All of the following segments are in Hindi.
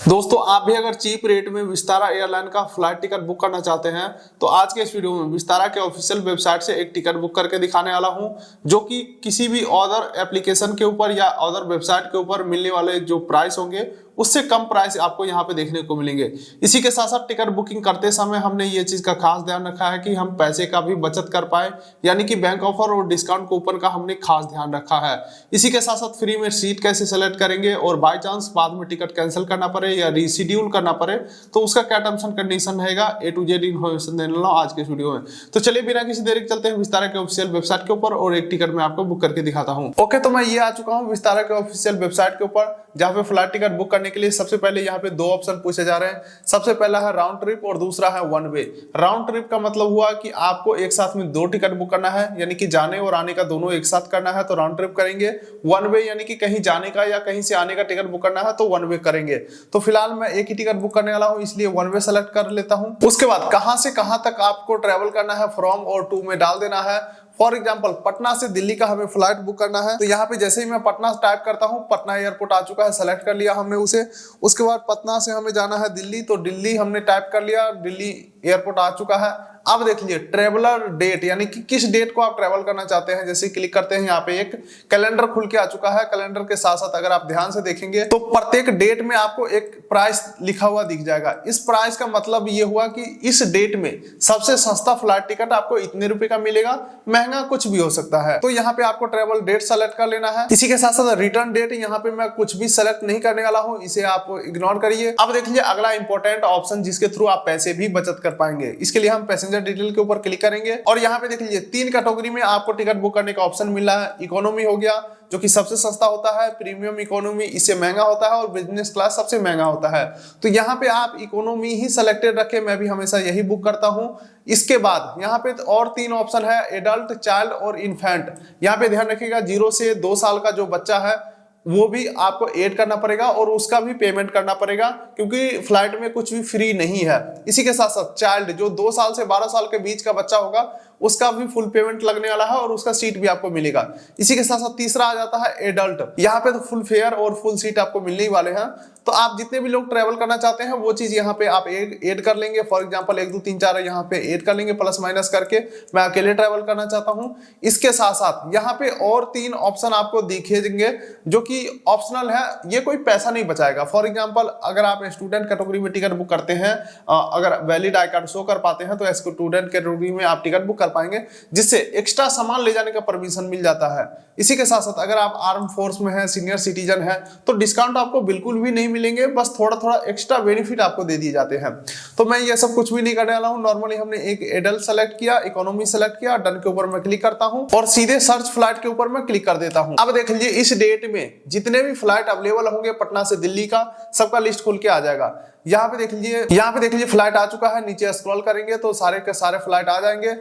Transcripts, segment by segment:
दोस्तों आप भी अगर चीप रेट में विस्तारा एयरलाइन का फ्लाइट टिकट बुक करना चाहते हैं तो आज के इस वीडियो में विस्तारा के ऑफिशियल वेबसाइट से एक टिकट बुक करके दिखाने वाला हूं, जो कि किसी भी अदर एप्लीकेशन के ऊपर या अदर वेबसाइट के ऊपर मिलने वाले जो प्राइस होंगे उससे कम प्राइस आपको यहाँ पे देखने को मिलेंगे। इसी के साथ साथ टिकट बुकिंग करते समय हमने ये चीज का खास ध्यान रखा है कि हम पैसे का भी बचत कर पाए, यानी कि बैंक ऑफर और डिस्काउंट कूपन का हमने खास ध्यान रखा है। इसी के साथ साथ फ्री में सीट कैसे सेलेक्ट करेंगे और बाय चांस बाद में टिकट कैंसिल करना पड़े या रीशेड्यूल करना पड़े तो उसका क्या टर्म्स एंड कंडीशन रहेगा, A to Z इन्फॉर्मेशन देने वाला हूं आज के वीडियो में। तो चलिए बिना किसी देरी के चलते हैं विस्तारा के ऑफिशियल वेबसाइट के ऊपर और एक टिकट मैं आपको बुक करके दिखाता हूं। ओके, तो मैं ये आ चुका हूं विस्तारा के ऑफिशियल वेबसाइट के ऊपर, जहां पे फ्लाइट टिकट बुक करने के लिए सबसे पहले यहाँ पे दो ऑप्शन पूछे जा रहे हैं। सबसे पहला है राउंड ट्रिप और दूसरा है वन वे। राउंड ट्रिप का मतलब हुआ कि आपको एक साथ में दो टिकट बुक करना है, यानी कि जाने और आने का दोनों एक साथ करना है तो राउंड ट्रिप करेंगे। वन वे यानी कि कहीं जाने का या कहीं से आने का टिकट बुक करना है तो वन वे करेंगे। तो फिलहाल मैं एक ही टिकट बुक करने वाला हूं, इसलिए वन वे सेलेक्ट कर लेता हूं। उसके बाद कहां से कहां तक आपको ट्रेवल करना है फ्रॉम और टू में डाल देना है। फॉर एग्जाम्पल पटना से दिल्ली का हमें फ्लाइट बुक करना है, तो यहाँ पे जैसे ही मैं पटना टाइप करता हूँ, पटना एयरपोर्ट आ चुका है, सेलेक्ट कर लिया हमने उसे। उसके बाद पटना से हमें जाना है दिल्ली, तो दिल्ली हमने टाइप कर लिया, दिल्ली एयरपोर्ट आ चुका है। अब देख लीजिए ट्रेवलर डेट, यानी कि किस डेट को आप ट्रेवल करना चाहते हैं। जैसे क्लिक करते हैं, यहाँ पे एक कैलेंडर खुल के आ चुका है। कैलेंडर के साथ साथ अगर आप ध्यान से देखेंगे तो प्रत्येक डेट में आपको एक प्राइस लिखा हुआ दिख जाएगा। इस प्राइस का मतलब ये हुआ कि इस डेट में सबसे सस्ता फ्लाइट टिकट आपको इतने रुपए का मिलेगा, महंगा कुछ भी हो सकता है। तो यहाँ पे आपको ट्रेवल डेट सेलेक्ट कर लेना है। इसी के साथ साथ रिटर्न डेट, यहाँ पे मैं कुछ भी सेलेक्ट नहीं करने वाला हूँ, इसे आप इग्नोर करिए। अब देख लीजिए अगला इंपॉर्टेंट ऑप्शन जिसके थ्रू आप पैसे भी बचत कर पाएंगे। इसके लिए हम पैसेंजर डिटेल के ऊपर क्लिक करेंगे और यहाँ पे देख लीजिए तीन कैटेगरी में आपको टिकट बुक करने का ऑप्शन मिल रहा है। इकोनॉमी हो गया जो कि सबसे सस्ता होता है, प्रीमियम इकोनॉमी इससे महंगा होता है और बिजनेस क्लास सबसे महंगा होता है। तो यहाँ पे आप इकोनॉमी ही सिलेक्टेड रखें, मैं भी हमेशा यही बुक करता हूँ। इसके बाद यहाँ पे और तीन ऑप्शन है, एडल्ट, चाइल्ड और इन्फेंट। यहाँ पे ध्यान रखिएगा 0 से 2 साल का जो बच्चा है वो भी आपको ऐड करना पड़ेगा और उसका भी पेमेंट करना पड़ेगा, क्योंकि फ्लाइट में कुछ भी फ्री नहीं है। इसी के साथ साथ चाइल्ड, जो 2 साल से 12 साल के बीच का बच्चा होगा, उसका भी फुल पेमेंट लगने वाला है और उसका सीट भी आपको मिलेगा। इसी के साथ साथ तीसरा आ जाता है एडल्ट। यहाँ पे तो फुल फेयर और फुल सीट आपको मिलने ही वाले हैं। तो आप जितने भी लोग ट्रेवल करना चाहते हैं वो चीज यहाँ पे आप ऐड कर लेंगे। फॉर एग्जांपल 1 2 3 4 यहाँ पे ऐड कर लेंगे प्लस माइनस करके। मैं अकेले ट्रेवल करना चाहता हूँ। इसके साथ साथ यहाँ पे और 3 ऑप्शन आपको दिखेंगे जो कि ऑप्शनल है, ये कोई पैसा नहीं बचाएगा। फॉर एग्जाम्पल अगर आप स्टूडेंट कैटेगरी में टिकट बुक करते हैं, अगर वैलिड आई कार्ड शो कर पाते हैं तो स्टूडेंट कैटेगरी में आप टिकट बुक पाएंगे, जिससे एक्स्ट्रा सामान ले जाने का परमिशन मिल जाता है। इसी के साथ साथ अगर आप आर्म फोर्स में हैं, सीनियर सिटीजन हैं, तो डिस्काउंट आपको बिल्कुल भी नहीं मिलेंगे, बस थोड़ा थोड़ा एक्स्ट्रा बेनिफिट आपको दे दिए जाते हैं। तो मैं ये सब कुछ भी नहीं करने वाला हूं। नॉर्मली हमने एक एडल्ट सेलेक्ट किया, इकोनॉमी सेलेक्ट किया, डन के ऊपर मैं क्लिक करता हूं और सीधे सर्च फ्लाइट के ऊपर मैं क्लिक कर देता हूं। अब देख लीजिए इस डेट में जितने भी फ्लाइट अवेलेबल होंगे पटना से दिल्ली का, सबका लिस्ट खुल के आ जाएगा। यहाँ पे देख लीजिए फ्लाइट आ चुका है। नीचे स्क्रॉल करेंगे तो सारे के सारे फ्लाइट आ जाएंगे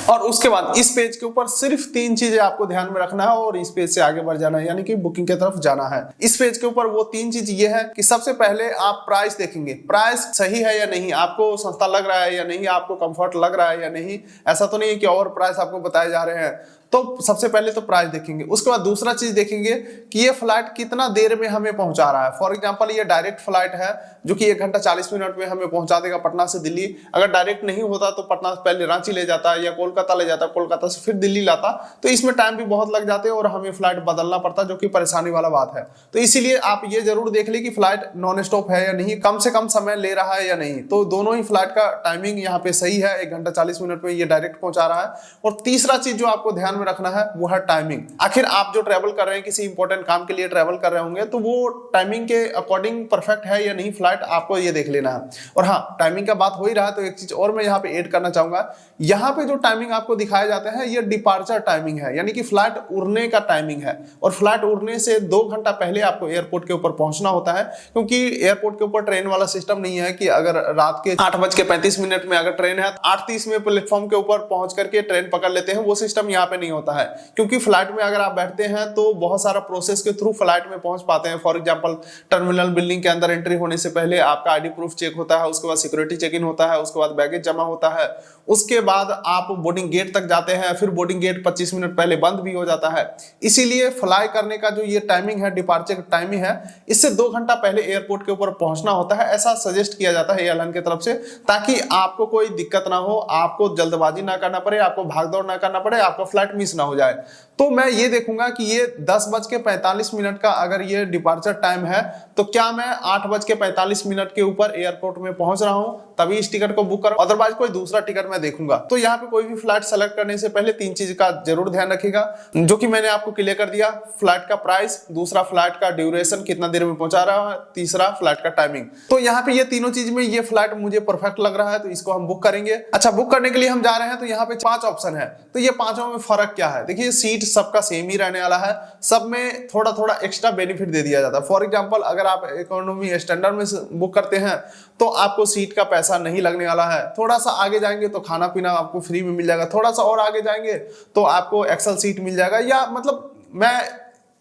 और उसके बाद इस पेज के ऊपर सिर्फ 3 चीजें आपको ध्यान में रखना है और इस पेज से आगे बढ़ जाना है, यानी कि बुकिंग की तरफ जाना है। इस पेज के ऊपर वो 3 चीज ये है कि सबसे पहले आप प्राइस देखेंगे, प्राइस सही है या नहीं, आपको सस्ता लग रहा है या नहीं, आपको कंफर्ट लग रहा है या नहीं। ऐसा तो नहीं है कि और प्राइस आपको बताए जा रहे हैं। तो सबसे पहले तो प्राइस देखेंगे। उसके बाद दूसरा चीज देखेंगे कि ये फ्लाइट कितना देर में हमें पहुंचा रहा है। फॉर एग्जांपल ये डायरेक्ट फ्लाइट है जो कि 1 घंटा 40 मिनट में हमें पहुंचा देगा पटना से दिल्ली। अगर डायरेक्ट नहीं होता तो पटना से पहले रांची ले जाता या कोलकाता ले जाता, कोलकाता से फिर दिल्ली लाता, तो इसमें टाइम भी बहुत लग जाते और हमें फ्लाइट बदलना पड़ता, जो कि परेशानी वाला बात है। तो इसीलिए आप ये जरूर देख ले कि फ्लाइट नॉन स्टॉप है या नहीं, कम से कम समय ले रहा है या नहीं। तो दोनों ही फ्लाइट का टाइमिंग यहाँ पे सही है, 1 घंटा 40 मिनट में ये डायरेक्ट पहुंचा रहा है। और तीसरा चीज जो आपको ध्यान में रखना है वो है टाइमिंग। आखिर आप जो ट्रैवल कर रहे हैं, किसी इंपॉर्टेंट काम के लिए ट्रैवल कर रहे होंगे, तो वो टाइमिंग के अकॉर्डिंग परफेक्ट है या नहीं फ्लाइट, आपको ये देख लेना है। और हाँ, टाइमिंग का बात हो ही रहा है तो एक चीज और मैं यहाँ पे ऐड करना चाहूंगा। यहाँ पे जो टाइमिंग आपको दिखाए जाते हैं ये डिपार्चर टाइमिंग है, यानी कि फ्लाइट उड़ने का टाइमिंग है। और फ्लाइट उड़ने से 2 घंटा पहले आपको एयरपोर्ट के ऊपर पहुंचना होता है, क्योंकि एयरपोर्ट के ऊपर ट्रेन वाला सिस्टम नहीं है कि अगर रात के 8:35 में अगर ट्रेन है 8:30 में प्लेटफॉर्म के ऊपर पहुंच करके ट्रेन पकड़ लेते हैं, वो सिस्टम यहाँ पे नहीं होता है, क्योंकि फ्लाइट में अगर आप बैठते हैं तो बहुत सारा प्रोसेस के थ्रू फ्लाइट में पहुंच पाते हैं। फॉर एग्जांपल टर्मिनल बिल्डिंग के अंदर एंट्री होने से पहले आपका आईडी प्रूफ चेक होता है, उसके बाद सिक्योरिटी चेक इन होता है, उसके बाद बैगेज जमा होता है, उसके बाद आप बोर्डिंग गेट तक जाते हैं, फिर बोर्डिंग गेट 25 मिनट पहले बंद भी हो जाता है। इसीलिए फ्लाई करने का जो ये टाइमिंग है, डिपार्चर टाइमिंग है, इससे 2 घंटा पहले एयरपोर्ट के ऊपर पहुंचना होता है, ऐसा सजेस्ट किया जाता है एयरलाइन की तरफ से, ताकि आपको कोई दिक्कत ना हो, आपको जल्दबाजी ना करना पड़े, आपको भागदौड़ ना करना पड़े, आपका फ्लाइट मिस ना हो जाए। तो मैं ये देखूंगा कि ये 10:45 का अगर ये डिपार्चर टाइम है तो क्या मैं 8:45 के ऊपर एयरपोर्ट में पहुंच रहा हूं, तभी इस टिकट को बुक करूं, अदरवाइज कोई दूसरा टिकट मैं देखूंगा। तो यहाँ पे कोई भी फ्लाइट सेलेक्ट करने से पहले 3 चीज का जरूर ध्यान रखिएगा, जो कि मैंने आपको क्लियर कर दिया। फ्लाइट का प्राइस, दूसरा फ्लाइट का ड्यूरेशन, कितना देर में पहुंचा रहा है, तीसरा फ्लाइट का टाइमिंग। तो यहाँ पे ये तीनों चीज में ये फ्लाइट मुझे परफेक्ट लग रहा है, तो इसको हम बुक करेंगे। अच्छा, बुक करने के लिए हम जा रहे हैं तो यहाँ पे 5 ऑप्शन है, तो ये 5 में फर्क क्या है? देखिए, सीट सबका सेम ही रहने वाला है, सब में थोड़ा थोड़ा एक्स्ट्रा बेनिफिट दे दिया जाता है। फॉर एग्जांपल अगर आप इकोनॉमी स्टैंडर्ड में बुक करते हैं तो आपको सीट का पैसा नहीं लगने वाला है, थोड़ा सा आगे जाएंगे तो खाना पीना आपको फ्री में मिल जाएगा, थोड़ा सा और आगे जाएंगे तो आपको एक्सल सीट मिल जाएगा, या मतलब मैं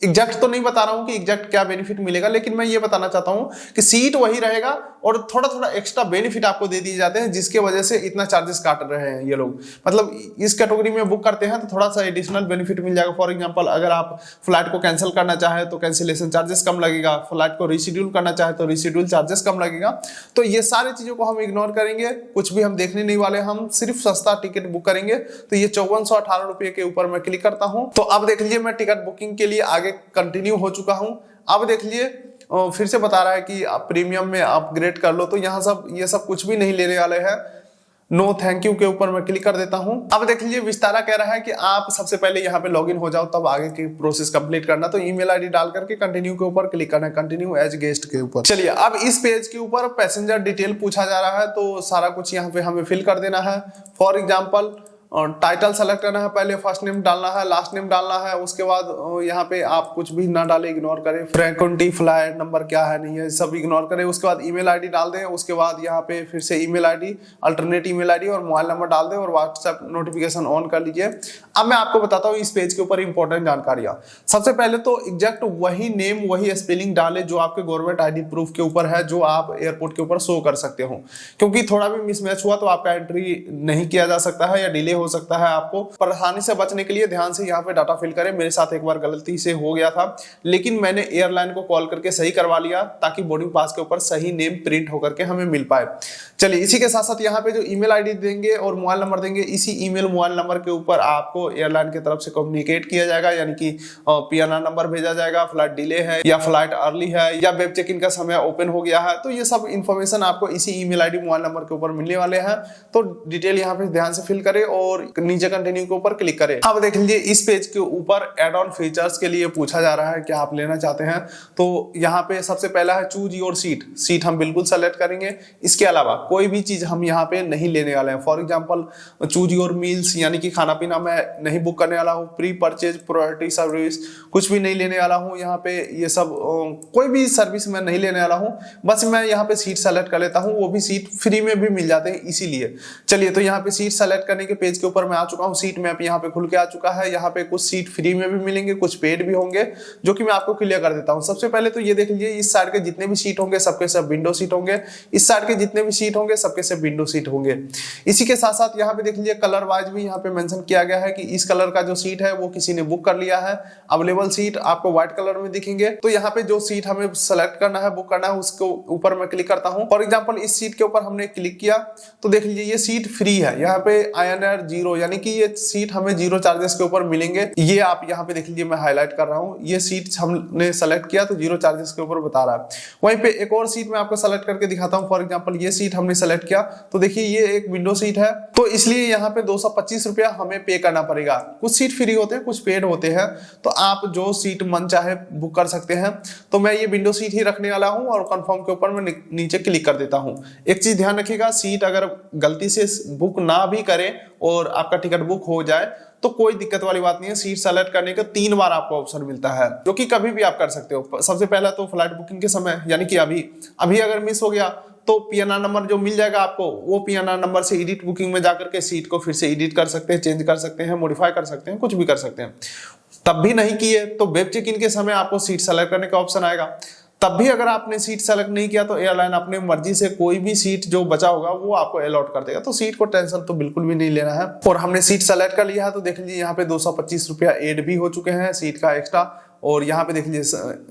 एग्जैक्ट तो नहीं बता रहा हूं कि एग्जैक्ट क्या बेनिफिट मिलेगा, लेकिन मैं ये बताना चाहता हूं कि सीट वही रहेगा और थोड़ा थोड़ा एक्स्ट्रा बेनिफिट आपको दे दिए जाते हैं, जिसके वजह से इतना चार्जेस काट रहे हैं ये लोग। मतलब इस कैटेगरी में बुक करते हैं तो थोड़ा सा एडिशनल बेनिफिट मिल जाएगा। फॉर एग्जांपल अगर आप फ्लाइट को कैंसिल करना चाहे तो कैंसिलेशन चार्जेस कम लगेगा, फ्लाइट को रिशेड्यूल करना चाहे तो रिशेड्यूल चार्जेस कम लगेगा। तो ये सारी चीजों को हम इग्नोर करेंगे, कुछ भी हम देखने नहीं वाले, हम सिर्फ सस्ता टिकट बुक करेंगे। तो ये 5418 रुपये के ऊपर मैं क्लिक करता हूँ। तो अब देख लीजिए, मैं टिकट बुकिंग के लिए आगे कंटिन्यू हो चुका हूं। अब देख लीजिए, फिर से बता रहा है कि आप प्रीमियम में अपग्रेड कर लो, तो यहाँ सब ये सब कुछ भी नहीं लेने वाले हैं। नो थैंक यू के ऊपर मैं क्लिक कर देता हूं। अब देख लीजिए, विस्तारा कह रहा है कि आप सबसे पहले यहाँ पे लॉगिन हो जाओ, तब आगे की प्रोसेस कंप्लीट करना। तो ईमेल आईडी डाल करके कंटिन्यू के ऊपर क्लिक करना है, कंटिन्यू एज गेस्ट के ऊपर। चलिए, अब इस पेज के ऊपर पैसेंजर डिटेल पूछा जा रहा है, तो सारा कुछ यहाँ पे हमें फिल कर देना है। फॉर एग्जाम्पल टाइटल सेलेक्ट करना है, पहले फर्स्ट नेम डालना है, लास्ट नेम डालना है, उसके बाद यहाँ पे आप कुछ भी ना डालें, इग्नोर करें। फ्रीक्वेंसी, फ्लाइट नंबर क्या है नहीं है, सब इग्नोर करें। उसके बाद ईमेल आईडी डाल दें, उसके बाद यहाँ पे फिर से email ID, alternate email ID और मोबाइल नंबर डाल दें और व्हाट्सएप नोटिफिकेशन ऑन कर लीजिए। अब मैं आपको बताता हूँ इस पेज के ऊपर इंपॉर्टेंट जानकारियां। सबसे पहले तो एग्जैक्ट वही नेम, वही स्पेलिंग डाले जो आपके गवर्नमेंट आईडी प्रूफ के ऊपर है, जो आप एयरपोर्ट के ऊपर शो कर सकते हो, क्योंकि थोड़ा भी मिसमैच हुआ तो आपका एंट्री नहीं किया जा सकता है या डिले हो सकता है। आपको परेशानी से बचने के लिए ध्यान से यहाँ पे डाटा फिल करें। मेरे साथ एक बार गलती से हो गया था, लेकिन मैंने एयरलाइन को कॉल करके सही करवा लिया, ताकि बोर्डिंग पास के ऊपर सही नेम प्रिंट होकर के हमें मिल पाए। चलिए, इसी के साथ साथ यहाँ पे जो ईमेल आईडी देंगे और मोबाइल नंबर देंगे, इसी ईमेल मोबाइल नंबर के ऊपर आपको एयरलाइन की तरफ से कम्युनिकेट किया जाएगा, यानी कि पीएनआर नंबर भेजा जाएगा, फ्लाइट डिले है या फ्लाइट अर्ली है या वेब चेक इन का समय ओपन हो गया है। तो ये सब इन्फॉर्मेशन आपको इसी ईमेल आईडी मोबाइल नंबर के ऊपर मिलने वाले हैं। तो डिटेल यहाँ पे ध्यान से फिल करें और नीचे कंटिन्यू के ऊपर क्लिक करें। अब देख लीजिए, इस पेज के ऊपर एड ऑन फीचर्स के लिए पूछा जा रहा है कि आप लेना चाहते हैं। तो यहाँ पे सबसे पहला है चूज योर सीट। सीट हम बिल्कुल सेलेक्ट करेंगे, इसके अलावा कोई भी चीज हम यहाँ पे नहीं लेने वाले हैं। For example choose your meals, यानी कि खाना पीना मैं नहीं बुक करने वाला हूँ। प्री परचेज प्रायोरिटी सर्विस कुछ भी नहीं लेने वाला हूँ यहाँ पे। ये सब कोई भी सर्विस मैं नहीं लेने वाला हूँ, बस मैं यहाँ पे सीट सेलेक्ट कर लेता हूँ। वो भी सीट फ्री में भी मिल जाते हैं इसीलिए। चलिए, तो यहाँ पे सीट सेलेक्ट करने के पेज के ऊपर मैं आ चुका हूँ। सीट मैप यहाँ पे खुल के आ चुका है। यहाँ पे कुछ सीट फ्री में भी मिलेंगे, कुछ पेड भी होंगे, जो कि मैं आपको क्लियर कर देता हूँ। सबसे पहले तो ये देख लीजिए, इस साइड के जितने भी सीट होंगे सबके सब विंडो सीट होंगे, इस साइड के जितने भी सीट होंगे सबके सब विंडो सीट होंगे। इसी के साथ साथ यहाँ पे देख लीजिए, कलर वाइज भी यहाँ पे मेंशन किया गया है कि इस कलर का जो सीट है वो किसी ने बुक कर लिया है। अवेलेबल सीट आपको व्हाइट कलर में दिखेंगे। तो यहाँ पे जो सीट हमें सेलेक्ट करना है, बुक करना है, उसको ऊपर मैं क्लिक करता हूँ। फॉर एग्जाम्पल इस सीट के ऊपर हमने क्लिक किया तो देख लीजिए, ये सीट फ्री है। यहाँ पे INR 0, यानी कि ये सीट हमें 0 चार्जेस के ऊपर मिलेंगे। ये आप यहाँ पे देख लीजिए, मैं हाईलाइट कर रहा हूँ। ये सीट हमने सेलेक्ट किया तो 0 चार्जेस के ऊपर बता रहा है। वहीं पे एक और सीट मैं आपको सेलेक्ट करके दिखाता हूँ। फॉर एग्जाम्पल ये सीट हमने सेलेक्ट किया तो देखिए, ये एक विंडो सीट है, तो इसलिए यहाँ पे 225 रुपया हमें पे करना पड़ेगा। कुछ सीट फ्री होते हैं, कुछ पेड होते हैं, तो आप जो सीट मन चाहे बुक कर सकते हैं। तो मैं ये विंडो सीट ही रखने वाला हूँ और कंफर्म के ऊपर मैं नीचे क्लिक कर देता हूँ। एक चीज ध्यान रखिएगा, सीट अगर गलती से बुक ना भी करें और आपका टिकट बुक हो जाए तो कोई दिक्कत वाली बात नहीं है। सीट सेलेक्ट करने का 3 बार आपको ऑप्शन मिलता है, जो कि कभी भी आप कर सकते हो। सबसे पहला तो फ्लाइट बुकिंग के समय, यानी कि अभी अगर मिस हो गया तो पीएनआर नंबर जो मिल जाएगा आपको, वो पीएनआर नंबर से एडिट बुकिंग में जाकर के सीट को फिर से एडिट कर सकते हैं, चेंज कर सकते हैं, मॉडिफाई कर सकते हैं, कुछ भी कर सकते हैं। तब भी नहीं किए तो वेब चेक इन के समय आपको सीट सेलेक्ट करने का ऑप्शन आएगा। तब भी अगर आपने सीट सेलेक्ट नहीं किया तो एयरलाइन अपने मर्जी से कोई भी सीट जो बचा होगा वो आपको अलॉट कर देगा। तो सीट को टेंशन तो बिल्कुल भी नहीं लेना है। और हमने सीट सेलेक्ट कर लिया है तो देख लीजिए यहाँ पे 225 रुपया एड भी हो चुके हैं सीट का एक्स्ट्रा। और यहाँ पे देख लीजिए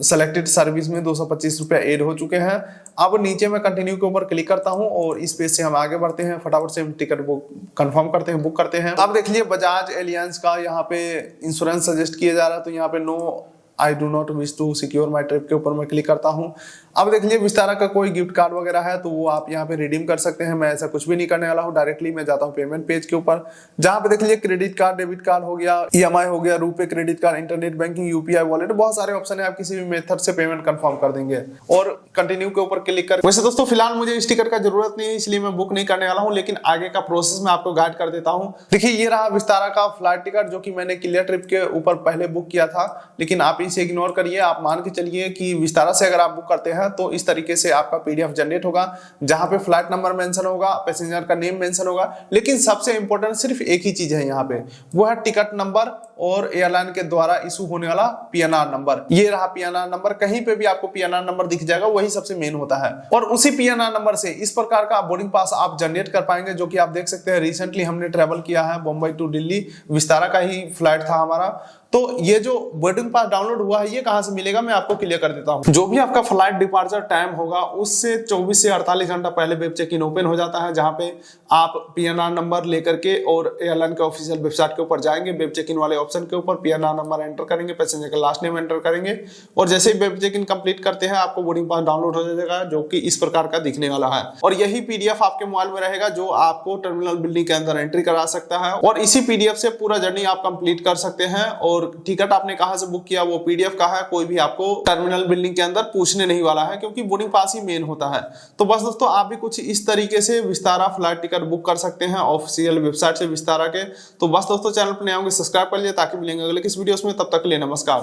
सेलेक्टेड सर्विस में 225 रुपया एड हो चुके हैं। अब नीचे मैं कंटिन्यू के ऊपर क्लिक करता हूँ और इस पेज से हम आगे बढ़ते हैं। फटाफट से हम टिकट बुक कंफर्म करते हैं, बुक करते हैं। अब देख लीजिए बजाज एलियंस का यहाँ पे इंश्योरेंस सजेस्ट किया जा रहा है, तो यहाँ पे no I do not wish to secure my trip के ऊपर मैं क्लिक करता हूँ। अब देख लीजिए विस्तारा का कोई गिफ्ट कार्ड वगैरह है तो वो आप यहाँ पे रिडीम कर सकते हैं। मैं ऐसा कुछ भी नहीं करने वाला हूँ, डायरेक्टली मैं जाता हूँ पेमेंट पेज के ऊपर, जहाँ पे देख लीजिए क्रेडिट कार्ड, डेबिट कार्ड हो गया, ईएमआई हो गया, RuPay credit card, internet banking, UPI wallet, बहुत सारे ऑप्शन है। आप किसी भी मेथड से पेमेंट कंफर्म कर देंगे और कंटिन्यू के ऊपर क्लिक कर। वैसे दोस्तों फिलहाल मुझे इस टिकट का जरूरत नहीं है, इसलिए मैं बुक नहीं करने वाला हूँ, लेकिन आगे का प्रोसेस मैं आपको गाइड कर देता हूँ। देखिए ये रहा विस्तारा का फ्लाइट टिकट, जो कि मैंने क्लियर ट्रिप के ऊपर पहले बुक किया था, लेकिन आप इसे इग्नोर करिए। आप मान के चलिए कि विस्तारा से अगर आप बुक करते हैं तो इस तरीके से आपका पीडीएफ जनरेट होगा, जहां पे फ्लाइट नंबर मेंशन होगा, पैसेंजर का नेम मेंशन होगा, लेकिन सबसे इंपॉर्टेंट सिर्फ एक ही चीज है यहाँ पे, वो है टिकट नंबर और एयरलाइन के द्वारा इशू होने वाला पीएनआर नंबर। ये रहा पीएनआर नंबर, कहीं पे भी आपको पीएनआर नंबर दिख जाएगा, वही सबसे मेन होता है। और उसी पीएनआर नंबर से इस प्रकार का बोर्डिंग पास आप जनरेट कर पाएंगे, जो कि आप देख सकते हैं रिसेंटली हमने ट्रेवल किया है बम्बई टू दिल्ली, विस्तारा का ही फ्लाइट था हमारा। तो ये जो बोर्डिंग पास डाउनलोड हुआ है ये कहां से मिलेगा मैं आपको क्लियर कर देता हूं। जो भी आपका फ्लाइट डिपार्चर टाइम होगा उससे 24 से 48 घंटा पहले वेब चेक इन ओपन हो जाता है, जहां पे आप पीएनआर नंबर लेकर के और एयरलाइन के ऑफिशियल वेबसाइट के ऊपर जाएंगे, वेब चेक इन वाले ऑप्शन के ऊपर पीएनआर नंबर एंटर करेंगे, पैसेंजर का लास्ट नेम एंटर करेंगे और जैसे ही वेब चेक इन कंप्लीट करते हैं आपको बोर्डिंग पास डाउनलोड हो जाएगा, जो कि इस प्रकार का दिखने वाला है। और यही पीडीएफ आपके मोबाइल में रहेगा, जो आपको टर्मिनल बिल्डिंग के अंदर एंट्री करा सकता है और इसी पीडीएफ से पूरा जर्नी आप कंप्लीट कर सकते हैं। और टिकट आपने कहां से बुक किया, वो पीडीएफ कहां है, कोई भी आपको टर्मिनल बिल्डिंग के अंदर पूछने नहीं वाला है, क्योंकि बोर्डिंग पास ही मेन होता है। तो बस दोस्तों आप भी कुछ इस तरीके से विस्तारा फ्लाइट टिकट बुक कर सकते हैं ऑफिशियल वेबसाइट से विस्तारा के। तो बस दोस्तों चैनल पर नए होंगे सब्सक्राइब कर लीजिए, ताकि मिलेंगे अगले किस वीडियोस में। तब तक के लिए नमस्कार।